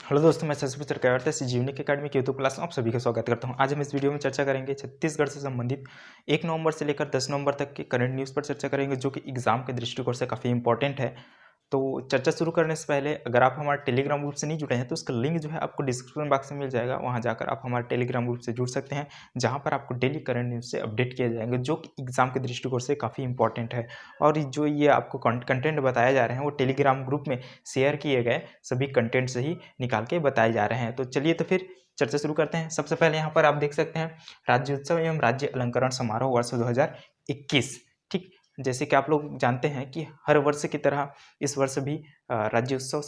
Hello दोस्तों, मैं शशि चरकावर्ती जीवनी की अकेडमी की यूट्यूब क्लास में आप सभी का स्वागत करता हूं। आज हम इस वीडियो में चर्चा करेंगे छत्तीसगढ़ से संबंधित 1 नवंबर से लेकर 10 नवंबर तक के करंट न्यूज़ पर चर्चा करेंगे, जो कि एग्जाम के दृष्टिकोण से काफ़ी इंपॉर्टेंट है। तो चर्चा शुरू करने से पहले अगर आप हमारे टेलीग्राम ग्रुप से नहीं जुड़े हैं तो उसका लिंक जो है आपको डिस्क्रिप्शन बॉक्स में मिल जाएगा। वहां जाकर आप हमारे टेलीग्राम ग्रुप से जुड़ सकते हैं, जहां पर आपको डेली करंट न्यूज़ से अपडेट किए जाएंगे, जो कि एग्जाम के दृष्टिकोण से काफ़ी इंपॉर्टेंट है। और जो ये आपको कंटेंट बताए जा रहे हैं वो टेलीग्राम ग्रुप में शेयर किए गए सभी कंटेंट से ही निकाल के बताए जा रहे हैं। तो चलिए तो फिर चर्चा शुरू करते हैं। सबसे पहले यहाँ पर आप देख सकते हैं राज्योत्सव एवं राज्य अलंकरण समारोह वर्ष 2021। ठीक, जैसे कि आप लोग जानते हैं कि हर वर्ष की तरह इस वर्ष भी राज्योत्सव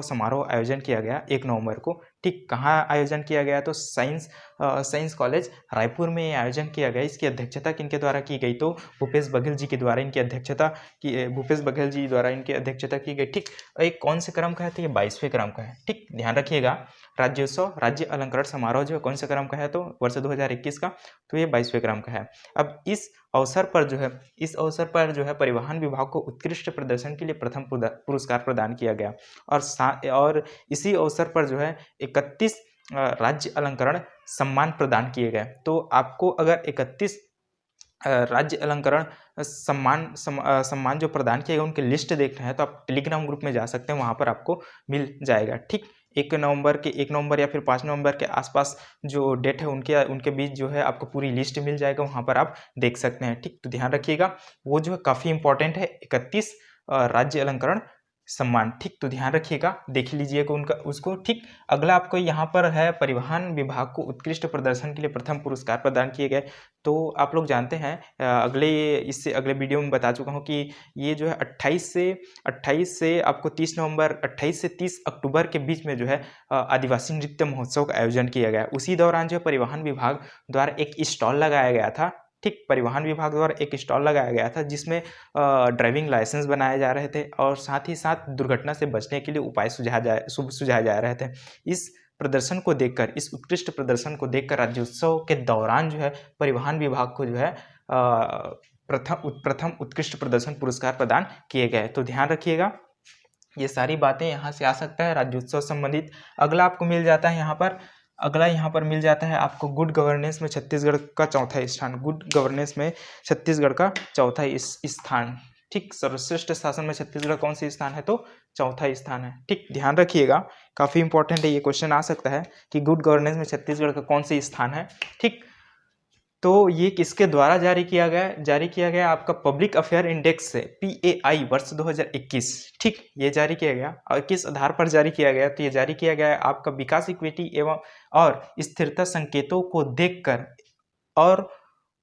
समारोह आयोजन किया गया 1 नवंबर को। ठीक, कहाँ आयोजन किया गया? तो साइंस कॉलेज रायपुर में आयोजन किया गया। इसकी अध्यक्षता किनके द्वारा की गई? तो भूपेश बघेल जी के द्वारा इनकी अध्यक्षता की गई। ठीक, एक कौन से क्रम का है? तो ये 22वें क्रम का है। ठीक, ध्यान रखिएगा, राज्योत्सव राज्य अलंकरण समारोह जो है कौन से क्रम का है? तो वर्ष 2021 का, तो ये 22वें क्रम का है। अब इस अवसर पर जो है परिवहन विभाग को उत्कृष्ट प्रदर्शन के लिए प्रथम पुरस्कार प्रदान किया गया। और इसी अवसर पर जो है 31 राज्य अलंकरण सम्मान प्रदान किए गए। तो आपको अगर 31 राज्य अलंकरण सम्मान जो प्रदान किए गए उनकी लिस्ट देखना है तो आप टेलीग्राम ग्रुप में जा सकते हैं, वहां पर आपको मिल जाएगा। ठीक, 1 नवंबर या फिर 5 नवंबर के आसपास जो डेट है उनके बीच जो है आपको पूरी लिस्ट मिल जाएगा, वहां पर आप देख सकते हैं। ठीक, तो ध्यान रखिएगा, वो जो है काफ़ी इंपॉर्टेंट है, 31 राज्य अलंकरण सम्मान। ठीक, तो ध्यान रखिएगा, देख लीजिएगा उसको। ठीक, अगला आपको यहाँ पर है परिवहन विभाग को उत्कृष्ट प्रदर्शन के लिए प्रथम पुरस्कार प्रदान किए गए। तो आप लोग जानते हैं इससे अगले वीडियो में बता चुका हूँ कि ये जो है 28 से आपको 28 से 30 अक्टूबर के बीच में जो है आदिवासी नृत्य महोत्सव का आयोजन किया गया। उसी दौरान जो परिवहन विभाग द्वारा एक स्टॉल लगाया गया था। ठीक, परिवहन विभाग द्वारा एक स्टॉल लगाया गया था जिसमें ड्राइविंग लाइसेंस बनाए जा रहे थे और साथ ही साथ दुर्घटना से बचने के लिए उपाय सुझाए जा रहे थे। इस उत्कृष्ट प्रदर्शन को देखकर राज्योत्सव के दौरान जो है परिवहन विभाग को जो है प्रथम उत्कृष्ट प्रदर्शन पुरस्कार प्रदान किए गए। तो ध्यान रखिएगा, ये सारी बातें यहाँ से आ सकता है राज्योत्सव संबंधित। अगला आपको मिल जाता है यहाँ पर मिल जाता है आपको गुड गवर्नेंस में छत्तीसगढ़ का चौथा स्थान। गुड गवर्नेंस में छत्तीसगढ़ का चौथा स्थान। ठीक, सर्वश्रेष्ठ शासन में छत्तीसगढ़ कौन सी स्थान है? तो चौथा स्थान है। ठीक, ध्यान रखिएगा, काफी इंपॉर्टेंट है, ये क्वेश्चन आ सकता है कि गुड गवर्नेंस में छत्तीसगढ़ का कौन सी स्थान है। ठीक, तो ये किसके द्वारा जारी किया गया? आपका पब्लिक अफेयर इंडेक्स से, PAI वर्ष 2021। ठीक, ये जारी किया गया और किस आधार पर जारी किया गया? तो ये जारी किया गया है आपका विकास, इक्विटी एवं और स्थिरता संकेतों को देखकर और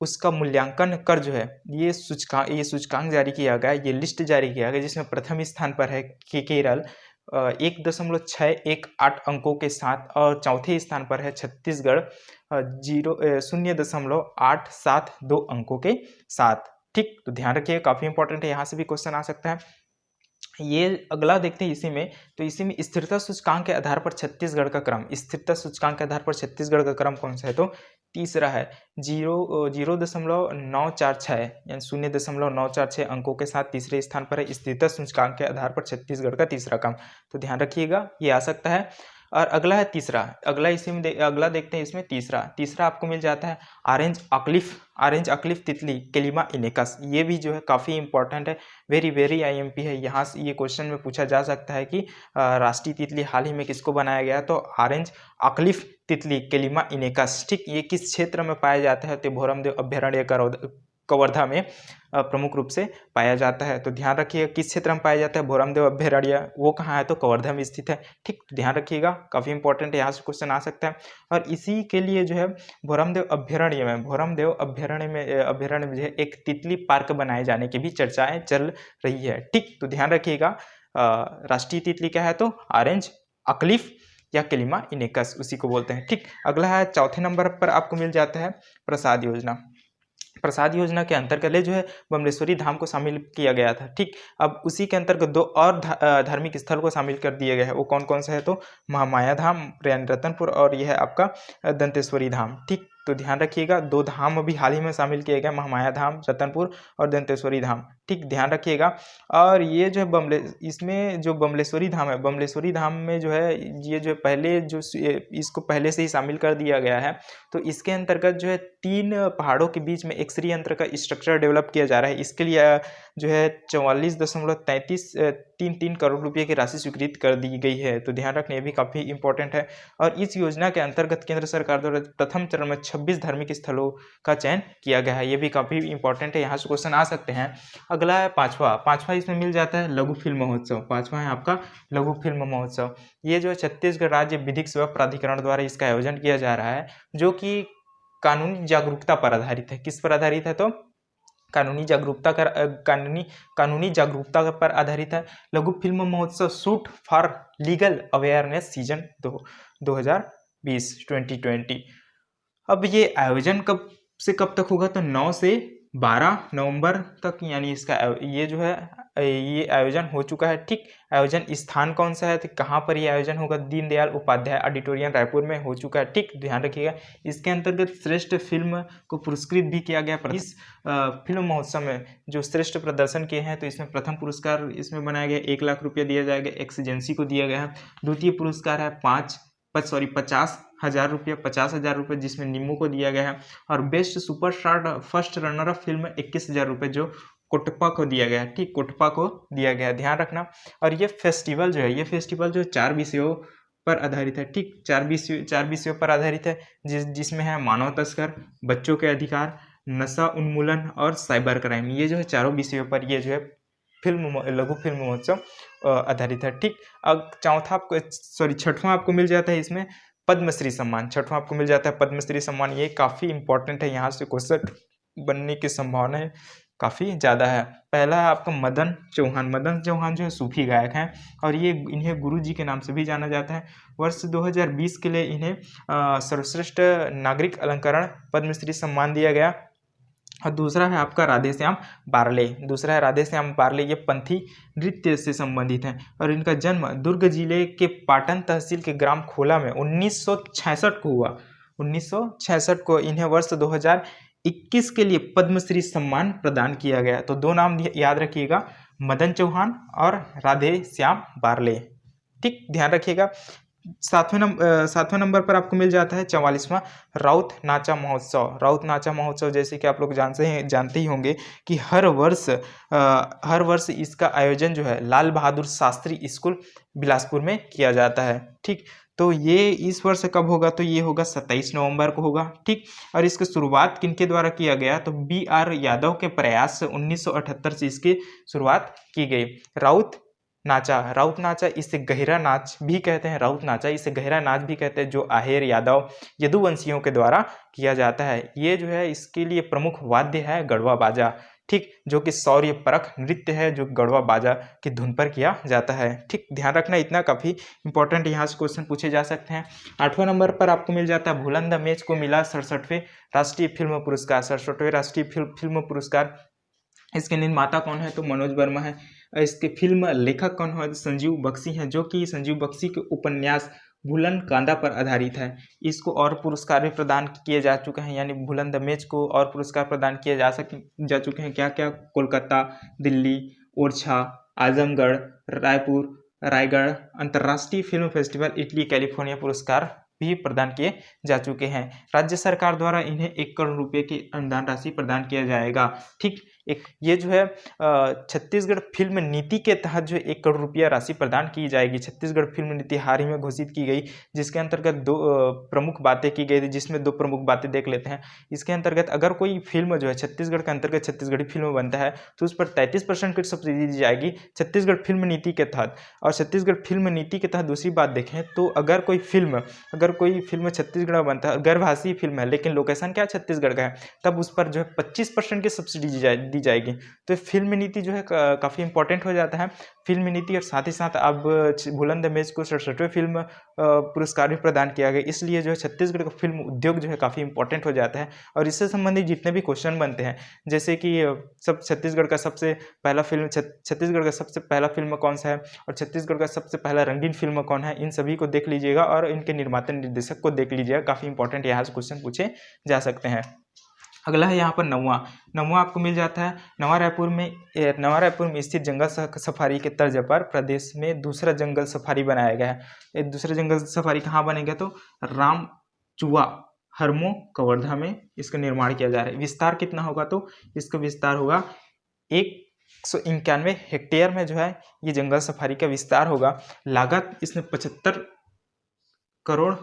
उसका मूल्यांकन कर जो है ये सूचकांक जारी किया गया, ये लिस्ट जारी किया गया, जिसमें प्रथम स्थान पर है केरल 1.618 अंकों के साथ और चौथे स्थान पर है छत्तीसगढ़ 0.872 अंकों के साथ। ठीक, तो ध्यान रखिए, काफी इंपॉर्टेंट है, यहाँ से भी क्वेश्चन आ सकता है। ये अगला देखते हैं इसी में स्थिरता सूचकांक के आधार पर छत्तीसगढ़ का क्रम, स्थिरता सूचकांक के आधार पर छत्तीसगढ़ का क्रम कौन सा है? तो तीसरा है 0.946 यानी 0.946 अंकों के साथ तीसरे स्थान पर है स्थिरता सूचकांक के आधार पर छत्तीसगढ़ का तीसरा क्रम। तो ध्यान रखिएगा, ये आ सकता है। और अगला है तीसरा, अगला देखते हैं इसमें तीसरा आपको मिल जाता है ऑरेंज अक्लिफ तितली केलिमा इनेकस। ये भी जो है काफ़ी इंपॉर्टेंट है, वेरी IMP है। यहाँ से ये क्वेश्चन में पूछा जा सकता है कि राष्ट्रीय तितली हाल ही में किसको बनाया गया? तो ऑरेंज अक्लिफ तितली केलिमा इनेकस। ठीक, ये किस क्षेत्र में पाया जाता है? तो भोरमदेव अभ्यारण्य कवर्धा में प्रमुख रूप से पाया जाता है। तो ध्यान रखिएगा, किस क्षेत्र में पाया जाता है? भोरमदेव अभ्यारण्य, वो कहाँ है? तो कवर्धा में स्थित है। ठीक, ध्यान रखिएगा, काफी इंपॉर्टेंट है, यहाँ से क्वेश्चन आ सकता है। और इसी के लिए जो है भोरमदेव अभ्यारण्य में जो है एक तितली पार्क बनाए जाने की भी चर्चाएं चल रही है। ठीक, तो ध्यान रखिएगा, राष्ट्रीय तितली क्या है? तो ऑरेंज अक्लिफ या केलिमा इनेकस, उसी को बोलते हैं। ठीक, अगला है चौथे नंबर पर आपको मिल जाता है प्रसाद योजना के अंतर्गत जो है बमलेश्वरी धाम को शामिल किया गया था। ठीक, अब उसी के अंतर्गत 2 और धार्मिक स्थल को शामिल कर दिए गए हैं। वो कौन कौन से है? तो महामाया धाम रतनपुर और यह है आपका दंतेश्वरी धाम। ठीक, तो ध्यान रखिएगा, 2 धाम अभी हाल ही में शामिल किए गए, महामाया धाम रतनपुर और दंतेश्वरी धाम। ठीक, ध्यान रखिएगा। और ये जो है इसमें जो बमलेश्वरी धाम है, बमलेश्वरी धाम में जो है ये जो पहले जो इसको पहले से ही शामिल कर दिया गया है। तो इसके अंतर्गत जो है 3 पहाड़ों के बीच में एक श्रीयंत्र का स्ट्रक्चर डेवलप किया जा रहा है। इसके लिए जो है 44.33 करोड़ रुपये की राशि स्वीकृत कर दी गई है। तो ध्यान रखना, ये भी काफ़ी इंपॉर्टेंट है। और इस योजना के अंतर्गत केंद्र सरकार द्वारा प्रथम चरण में 26 धार्मिक स्थलों का चयन किया गया है। ये भी काफ़ी इंपॉर्टेंट है, यहाँ से क्वेश्चन आ सकते हैं। अगला है पांचवा इसमें मिल जाता है लघु फिल्म महोत्सव। पांचवा है आपका लघु फिल्म महोत्सव। ये जो है छत्तीसगढ़ राज्य विधिक सेवा प्राधिकरण द्वारा इसका आयोजन किया जा रहा है, जो कि कानूनी जागरूकता पर आधारित है। किस पर आधारित है? तो कानूनी जागरूकता पर आधारित है। लघु फिल्म महोत्सव shoot for legal awareness season 2020। अब ये आयोजन कब से कब तक होगा? तो 9 से 12 नवंबर तक, यानी इसका ये जो है ये आयोजन हो चुका है। ठीक, आयोजन स्थान कौन सा है, तो कहाँ पर ये आयोजन होगा? दीनदयाल उपाध्याय ऑडिटोरियम रायपुर में हो चुका है। ठीक, ध्यान रखिएगा। इसके अंतर्गत श्रेष्ठ फिल्म को पुरस्कृत भी किया गया। इस फिल्म महोत्सव में जो श्रेष्ठ प्रदर्शन किए हैं, तो इसमें प्रथम पुरस्कार इसमें बनाया गया 1 लाख रुपया दिया जाएगा, एक्सीजेंसी को दिया गया है। द्वितीय पुरस्कार है 50,000 रुपये जिसमें निम्मू को दिया गया है। और best superstar first runner up film 21,000 रुपये जो कोटपा को दिया गया है। ठीक, कोटपा को दिया गया है, ध्यान रखना। और ये फेस्टिवल जो है 4 विषयों पर आधारित है। ठीक, 4 विषयों पर आधारित है, जिसमें है मानव तस्कर, बच्चों के अधिकार, नशा उन्मूलन और साइबर क्राइम। ये जो है चारों विषयों पर ये जो है लघु फिल्म महोत्सव आधारित है। ठीक, अब छठवां आपको मिल जाता है इसमें पद्मश्री सम्मान। छठवां आपको मिल जाता है पद्मश्री सम्मान। ये काफ़ी इंपॉर्टेंट है, यहाँ से क्वेश्चन बनने की संभावना है काफ़ी ज़्यादा है। पहला है आपका मदन चौहान। मदन चौहान जो है सूफी गायक हैं और ये इन्हें गुरु जी के नाम से भी जाना जाता है। वर्ष 2020 के लिए इन्हें सर्वश्रेष्ठ नागरिक अलंकरण पद्मश्री सम्मान दिया गया। और दूसरा है आपका राधेश्याम बारले। ये पंथी नृत्य से संबंधित हैं और इनका जन्म दुर्ग जिले के पाटन तहसील के ग्राम खोला में 1966 को हुआ। 1966 को इन्हें वर्ष 2021 के लिए पद्मश्री सम्मान प्रदान किया गया। तो 2 नाम याद रखिएगा, मदन चौहान और राधेश्याम बारले। ठीक, ध्यान रखिएगा। 7वें नंबर पर आपको मिल जाता है 44वां राउत नाचा महोत्सव। जैसे कि आप लोग जानते ही होंगे कि हर वर्ष इसका आयोजन जो है लाल बहादुर शास्त्री स्कूल बिलासपुर में किया जाता है। ठीक, तो ये इस वर्ष कब होगा? तो ये होगा 27 नवंबर को होगा। ठीक, और इसकी शुरुआत किनके द्वारा किया गया? तो BR यादव के प्रयास से 1978 से इसकी शुरुआत की गई। राउत नाचा इसे गहरा नाच भी कहते हैं, जो आहेर यादव यदुवंशियों के द्वारा किया जाता है। ये जो है इसके लिए प्रमुख वाद्य है गढ़वा बाजा। ठीक, जो कि शौर्य परख नृत्य है जो गढ़वा बाजा की धुन पर किया जाता है। ठीक, ध्यान रखना, इतना काफ़ी इंपॉर्टेंट यहाँ से क्वेश्चन पूछे जा सकते हैं। 8वें नंबर पर आपको मिल जाता है भूलन द मैच को मिला 67वें राष्ट्रीय फिल्म पुरस्कार। इसके निर्माता कौन है? तो मनोज वर्मा है। इसके फिल्म लेखक कौन है? संजीव बख्शी हैं, जो कि संजीव बख्शी के उपन्यास भूलन कांदा पर आधारित है। इसको और पुरस्कार भी प्रदान किए जा चुके हैं, यानी भूलन द मैच को और पुरस्कार प्रदान किए जा चुके हैं। क्या क्या? कोलकाता, दिल्ली, ओरछा, आजमगढ़, रायपुर, रायगढ़, अंतर्राष्ट्रीय फिल्म फेस्टिवल, इटली, कैलिफोर्निया पुरस्कार भी प्रदान किए जा चुके हैं। राज्य सरकार द्वारा इन्हें 1 करोड़ रुपए की अनुदान राशि प्रदान किया जाएगा। ठीक, ये जो है छत्तीसगढ़ फिल्म नीति के तहत जो 1 करोड़ रुपया राशि प्रदान की जाएगी। छत्तीसगढ़ फिल्म नीति हाल ही में घोषित की गई, जिसके अंतर्गत 2 प्रमुख बातें की गई थी, जिसमें 2 प्रमुख बातें देख लेते हैं। इसके अंतर्गत अगर कोई फिल्म जो है छत्तीसगढ़ के अंतर्गत छत्तीसगढ़ी फिल्म बनता है तो उस पर 33% की सब्सिडी दी जाएगी छत्तीसगढ़ फिल्म नीति के तहत। और छत्तीसगढ़ फिल्म नीति के तहत दूसरी बात देखें तो अगर कोई फिल्म छत्तीसगढ़ में बनता है, गैरभाषी फिल्म है लेकिन लोकेशन क्या छत्तीसगढ़ का है, तब उस पर जो है 25% की सब्सिडी दी जाएगी। तो फिल्म नीति जो है काफ़ी इंपॉर्टेंट हो जाता है। फिल्म नीति और साथ ही साथ अब भूलन द मैच को 67वें फिल्म पुरस्कार भी प्रदान किया गया। इसलिए जो है छत्तीसगढ़ का फिल्म उद्योग जो है काफ़ी इंपॉर्टेंट हो जाता है। और इससे संबंधित जितने भी क्वेश्चन बनते हैं, जैसे कि छत्तीसगढ़ का सबसे पहला फिल्म कौन सा है और छत्तीसगढ़ का सबसे पहला रंगीन फिल्म कौन है, इन सभी को देख लीजिएगा और इनके निर्माता निर्देशक को देख लीजिएगा। काफ़ी इंपॉर्टेंट यहाँ से क्वेश्चन पूछे जा सकते हैं। अगला है यहाँ पर नौवां। नौवां आपको मिल जाता है नवा रायपुर में स्थित जंगल सफारी के तर्ज पर प्रदेश में दूसरा जंगल सफारी बनाया गया है। एक दूसरा जंगल सफारी कहाँ बनेगा तो रामचुआ हरमो कवर्धा में इसका निर्माण किया जा रहा है। विस्तार कितना होगा तो इसका विस्तार होगा 191 हेक्टेयर में जो है ये जंगल सफारी का विस्तार होगा। लागत इसमें 75 करोड़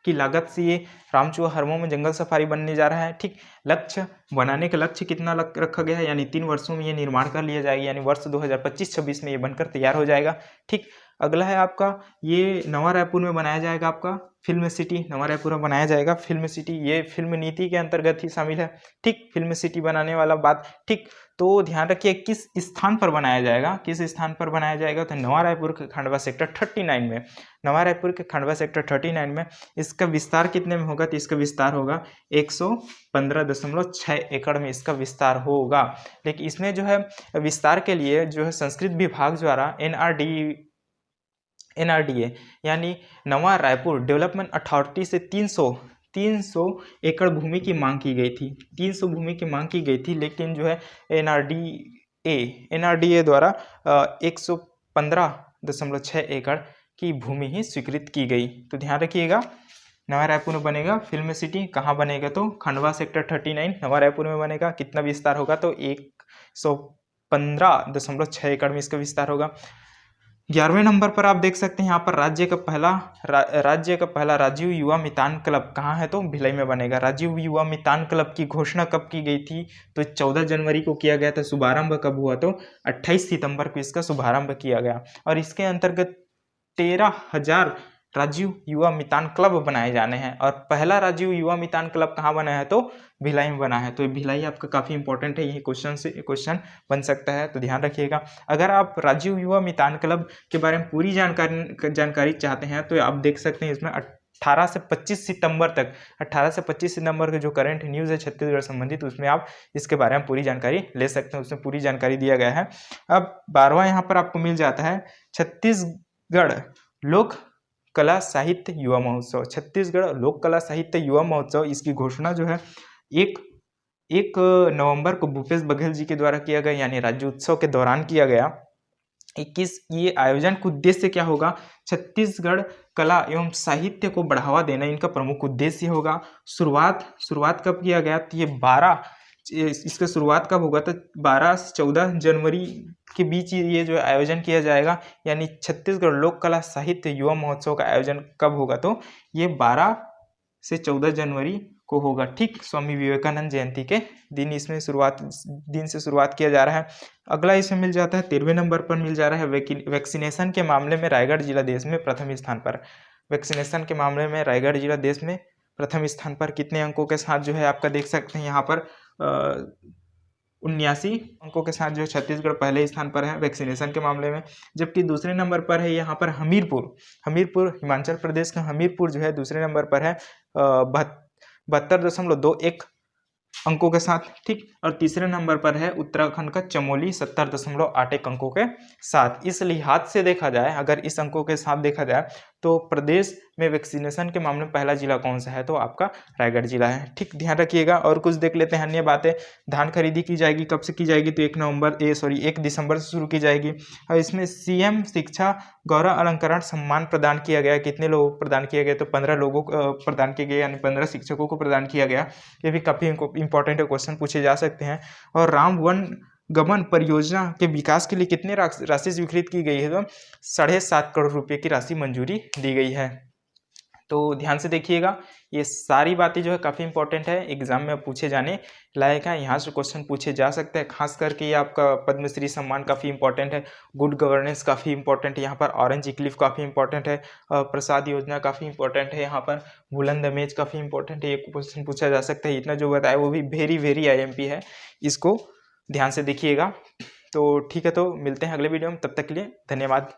की लागत से ये रामचुआ हरमो में जंगल सफारी बनने जा रहा है। ठीक, लक्ष्य बनाने का लक्ष्य कितना रखा गया है, यानी 3 वर्षों में ये निर्माण कर लिया जाएगा, यानी वर्ष 2025-26 में ये बनकर तैयार हो जाएगा। ठीक, अगला है आपका ये नवा रायपुर में बनाया जाएगा आपका फिल्म सिटी। नवा रायपुर में बनाया जाएगा फिल्म सिटी, ये फिल्म नीति के अंतर्गत ही शामिल है। ठीक, फिल्म सिटी बनाने वाला बात। ठीक, तो ध्यान रखिए किस स्थान पर बनाया जाएगा, किस स्थान पर बनाया जाएगा तो नवा रायपुर के खंडवा सेक्टर 39 में। नवा रायपुर के खंडवा सेक्टर 39 में। इसका विस्तार कितने में होगा तो इसका विस्तार होगा 115.6 एकड़ में इसका विस्तार होगा। लेकिन इसमें जो है विस्तार के लिए जो है संस्कृत विभाग द्वारा NRDA यानी नवा रायपुर डेवलपमेंट अथॉरिटी से 300 एकड़ भूमि की मांग की गई थी। 300 भूमि की मांग की गई थी, लेकिन जो है NRDA द्वारा 115.6 एकड़ की भूमि ही स्वीकृत की गई। तो ध्यान रखिएगा नवा रायपुर में बनेगा फिल्म सिटी। कहाँ बनेगा तो खंडवा सेक्टर 39 नवा रायपुर में बनेगा। कितना विस्तार होगा तो 115.6 एकड़ में इसका विस्तार होगा। 11वें नंबर पर आप देख सकते हैं यहाँ पर राज्य का पहला राजीव युवा मितान क्लब कहाँ है तो भिलाई में बनेगा। राजीव युवा मितान क्लब की घोषणा कब की गई थी तो 14 जनवरी को किया गया था। शुभारंभ कब हुआ तो 28 सितंबर को इसका शुभारंभ किया गया, और इसके अंतर्गत 13,000 राजीव युवा मितान क्लब बनाए जाने हैं। और पहला राजीव युवा मितान क्लब कहाँ बना है तो भिलाई में बना है। तो भिलाई आपका काफी इंपॉर्टेंट है, यही क्वेश्चन बन सकता है, तो ध्यान रखिएगा। अगर आप राजीव युवा मितान क्लब के बारे में पूरी जानकारी चाहते हैं तो आप देख सकते हैं इसमें 18 से 25 सितंबर के जो करंट न्यूज़ है छत्तीसगढ़ संबंधित, उसमें आप इसके बारे में पूरी जानकारी ले सकते हैं। उसमें पूरी जानकारी दिया गया है। अब 12वां यहाँ पर आपको मिल जाता है छत्तीसगढ़ लोक कला साहित्य युवा महोत्सव। छत्तीसगढ़ लोक कला साहित्य युवा महोत्सव, इसकी घोषणा जो है 1 नवंबर को भूपेश बघेल जी के द्वारा किया गया, यानी राज्य उत्सव के दौरान किया गया। 21 ये आयोजन का उद्देश्य क्या होगा, छत्तीसगढ़ कला एवं साहित्य को बढ़ावा देना इनका प्रमुख उद्देश्य होगा। शुरुआत कब किया गया तो इसका शुरुआत कब होगा तो 12 से 14 जनवरी के बीच ये जो आयोजन किया जाएगा, यानी छत्तीसगढ़ लोक कला साहित्य युवा महोत्सव का आयोजन कब होगा तो ये 12 से 14 जनवरी को होगा। ठीक, स्वामी विवेकानंद जयंती के दिन इसमें शुरुआत किया जा रहा है। अगला इसमें मिल जाता है 13वें नंबर पर मिल जा रहा है वैक्सीनेशन के मामले में रायगढ़ जिला देश में प्रथम स्थान पर। वैक्सीनेशन के मामले में रायगढ़ जिला देश में प्रथम स्थान पर कितने अंकों के साथ जो है आपका देख सकते हैं यहाँ पर 79 अंकों के साथ जो छत्तीसगढ़ पहले स्थान पर है वैक्सीनेशन के मामले में। जबकि दूसरे नंबर पर है यहाँ पर हमीरपुर हिमाचल प्रदेश का हमीरपुर जो है दूसरे नंबर पर है 72.21 अंकों के साथ। ठीक, और तीसरे नंबर पर है उत्तराखंड का चमोली 70.81 अंकों के साथ। इस लिहाज से देखा जाए, अगर इस अंकों के साथ देखा जाए तो प्रदेश में वैक्सीनेशन के मामले में पहला जिला कौन सा है तो आपका रायगढ़ जिला है। ठीक, ध्यान रखिएगा। और कुछ देख लेते हैं अन्य बातें। धान खरीदी की जाएगी, कब से की जाएगी तो 1 दिसंबर से शुरू की जाएगी। और इसमें सीएम शिक्षा गौरव अलंकरण सम्मान प्रदान किया गया। कितने लोगों को प्रदान किया गया तो 15 लोगों को प्रदान किया गया, यानी 15 शिक्षकों को प्रदान किया गया। ये भी काफी इंपॉर्टेंट क्वेश्चन पूछे जा सकते हैं। और राम वन गमन परियोजना के विकास के लिए कितने राशि स्वीकृत की गई है तो 7.5 करोड़ रुपए की राशि मंजूरी दी गई है। तो ध्यान से देखिएगा, ये सारी बातें जो है काफ़ी इंपॉर्टेंट है, एग्जाम में पूछे जाने लायक है। यहाँ से क्वेश्चन पूछे जा सकते हैं। खास करके ये आपका पद्मश्री सम्मान काफ़ी इंपॉर्टेंट है, गुड गवर्नेंस काफ़ी इंपॉर्टेंट है, यहाँ पर ऑरेंज इक्लिफ काफ़ी इंपॉर्टेंट है, प्रसाद योजना काफ़ी इंपॉर्टेंट है, यहाँ पर बुलंद इमेज काफ़ी इंपॉर्टेंट है। ये क्वेश्चन पूछा जा सकता है। इतना जो बताया वो भी वेरी IMP है, इसको ध्यान से देखिएगा। तो ठीक है, तो मिलते हैं अगले वीडियो में, तब तक के लिए धन्यवाद।